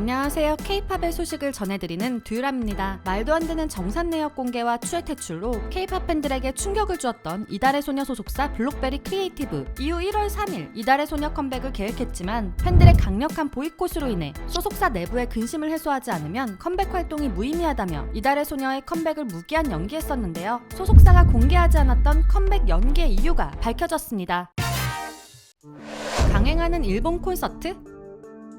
안녕하세요. K-팝의 소식을 전해드리는 듀람입니다. 말도 안 되는 정산 내역 공개와 추애 퇴출로 K-팝 팬들에게 충격을 주었던 이달의 소녀 소속사 블록베리 크리에이티브. 이후 1월 3일 이달의 소녀 컴백을 계획했지만 팬들의 강력한 보이콧으로 인해 소속사 내부의 근심을 해소하지 않으면 컴백 활동이 무의미하다며 이달의 소녀의 컴백을 무기한 연기했었는데요. 소속사가 공개하지 않았던 컴백 연기의 이유가 밝혀졌습니다. 강행하는 일본 콘서트?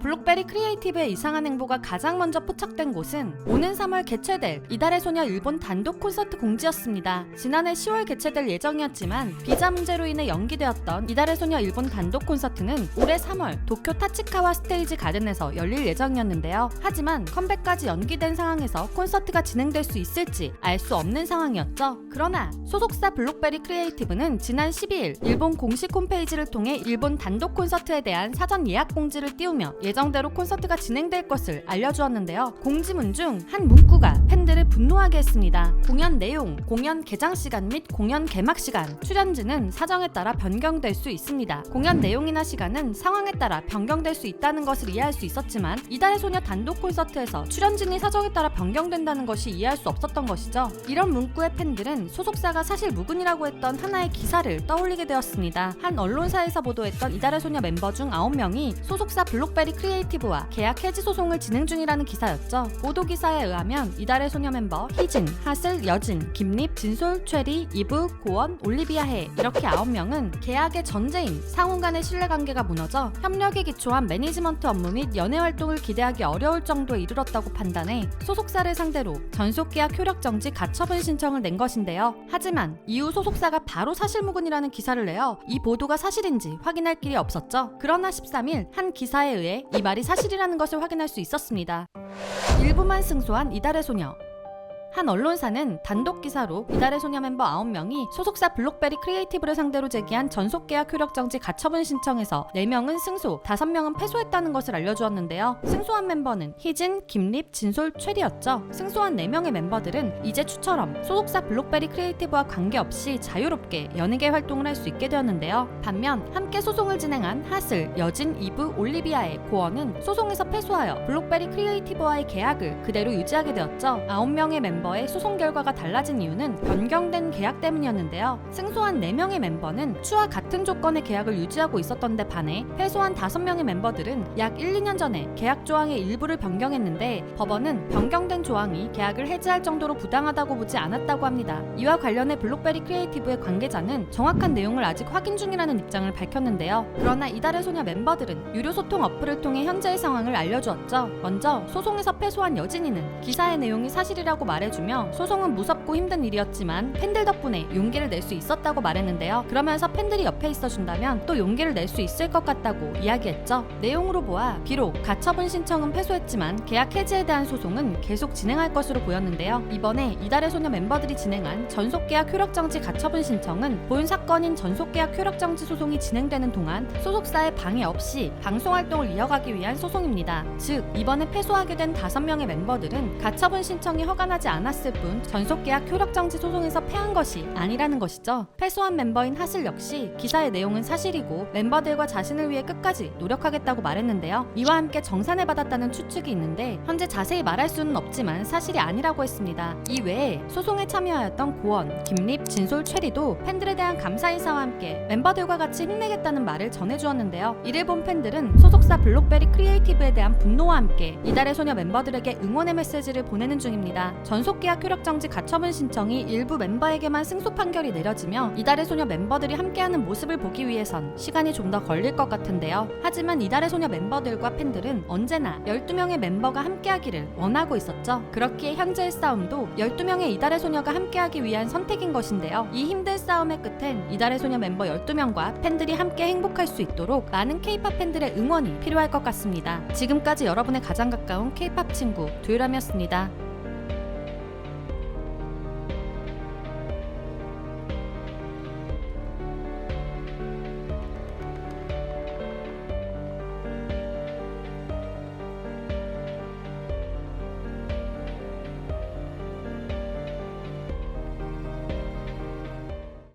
블록베리 크리에이티브의 이상한 행보가 가장 먼저 포착된 곳은 오는 3월 개최될 이달의 소녀 일본 단독 콘서트 공지였습니다. 지난해 10월 개최될 예정이었지만 비자 문제로 인해 연기되었던 이달의 소녀 일본 단독 콘서트는 올해 3월 도쿄 타치카와 스테이지 가든에서 열릴 예정이었는데요. 하지만 컴백까지 연기된 상황에서 콘서트가 진행될 수 있을지 알 수 없는 상황이었죠. 그러나 소속사 블록베리 크리에이티브는 지난 12일 일본 공식 홈페이지를 통해 일본 단독 콘서트에 대한 사전 예약 공지를 띄우며 예정대로 콘서트가 진행될 것을 알려주었는데요. 공지문 중 한 문구가 팬들을 분노하게 했습니다. 공연 내용, 공연 개장 시간 및 공연 개막 시간, 출연진은 사정에 따라 변경될 수 있습니다. 공연 내용이나 시간은 상황에 따라 변경될 수 있다는 것을 이해할 수 있었지만 이달의 소녀 단독 콘서트에서 출연진이 사정에 따라 변경된다는 것이 이해할 수 없었던 것이죠. 이런 문구에 팬들은 소속사가 사실 무근이라고 했던 하나의 기사를 떠올리게 되었습니다. 한 언론사에서 보도했던 이달의 소녀 멤버 중 9명이 소속사 블록베리 크리에이티브와 계약 해지 소송을 진행 중이라는 기사였죠. 보도 기사에 의하면 이달의 소녀 멤버 희진, 하슬, 여진, 김립, 진솔, 최리, 이브, 고원, 올리비아 해 이렇게 9명은 계약의 전제인 상호 간의 신뢰관계가 무너져 협력에 기초한 매니지먼트 업무 및 연애 활동을 기대하기 어려울 정도에 이르렀다고 판단해 소속사를 상대로 전속계약 효력 정지 가처분 신청을 낸 것인데요. 하지만 이후 소속사가 바로 사실무근이라는 기사를 내어 이 보도가 사실인지 확인할 길이 없었죠. 그러나 13일 한 기사에 의해 이 말이 사실이라는 것을 확인할 수 있었습니다. 일부만 승소한 이달의 소녀. 한 언론사는 단독 기사로 이달의 소녀 멤버 9명이 소속사 블록베리 크리에이티브를 상대로 제기한 전속계약 효력정지 가처분 신청에서 4명은 승소, 5명은 패소했다는 것을 알려주었는데요. 승소한 멤버는 희진, 김립, 진솔, 최리였죠. 승소한 4명의 멤버들은 이제추처럼 소속사 블록베리 크리에이티브와 관계없이 자유롭게 연예계 활동을 할 수 있게 되었는데요. 반면 함께 소송을 진행한 하슬, 여진, 이브, 올리비아의 고원은 소송에서 패소하여 블록베리 크리에이티브와의 계약을 그대로 유지하게 되었죠. 9명의 멤버의 소송 결과가 달라진 이유는 변경된 계약 때문이었는데요. 승소한 4명의 멤버는 추와 같은 조건의 계약을 유지하고 있었던 데 반해 패소한 5명의 멤버들은 약 1, 2년 전에 계약 조항의 일부를 변경했는데 법원은 변경된 조항이 계약을 해지할 정도로 부당하다고 보지 않았다고 합니다. 이와 관련해 블록베리 크리에이티브의 관계자는 정확한 내용을 아직 확인 중이라는 입장을 밝혔는데요. 그러나 이달의 소녀 멤버들은 유료 소통 어플을 통해 현재의 상황을 알려주었죠. 먼저 소송에서 패소한 여진이는 기사의 내용이 사실이라고 말해주며 소송은 무섭고 힘든 일이었지만 팬들 덕분에 용기를 낼 수 있었다고 말했는데요. 그러면서 팬들이 옆에 있어준다면 또 용기를 낼 수 있을 것 같다고 이야기했죠. 내용으로 보아 비록 가처분 신청은 패소했지만 계약 해지에 대한 소송은 계속 진행할 것으로 보였는데요. 이번에 이달의 소녀 멤버들이 진행한 전속계약 효력정지 가처분 신청은 본 사건인 전속계약 효력정지 소송이 진행되는 동안 소속사의 방해 없이 방송활동을 이어가기 위한 소송입니다. 즉 이번에 패소하게 된 5명의 멤버들은 가처분 신청이 허가나지 않았을 뿐 전속계약 효력정지 소송에서 패한 것이 아니라는 것이죠. 패소한 멤버인 하슬 역시 기사의 내용은 사실이고 멤버들과 자신을 위해 끝까지 노력하겠다고 말했는데요. 이와 함께 정산을 받았다는 추측이 있는데 현재 자세히 말할 수는 없지만 사실이 아니라고 했습니다. 이 외에 소송에 참여하였던 고원, 김립, 진솔, 최리도 팬들에 대한 감사 인사와 함께 멤버들과 같이 힘내겠다는 말을 전해주었는데요. 이를 본 팬들은 소속사 블록베리 크리에이티브에 대한 분노와 함께 이달의 소녀 멤버들에게 응원의 메시지를 보내는 중입니다. 전속계약 효력정지 가처분 신청이 일부 멤버에게만 승소 판결이 내려지며 이달의 소녀 멤버들이 함께하는 모습을 보기 위해선 시간이 좀 더 걸릴 것 같은데요. 하지만 이달의 소녀 멤버들과 팬들은 언제나 12명의 member가 함께하기를 원하고 있었죠. 그렇기에 현재의 싸움도 12명의 이달의 소녀가 함께하기 위한 선택인 것인데요. 이 힘든 싸움의 끝엔 이달의 소녀 멤버 12명과 팬들이 함께 행복할 수 있도록 많은 K-팝 팬들의 응원이 필요할 것 같습니다. 지금까지 여러분의 가장 가까운 K-팝 친구 듀람이었습니다.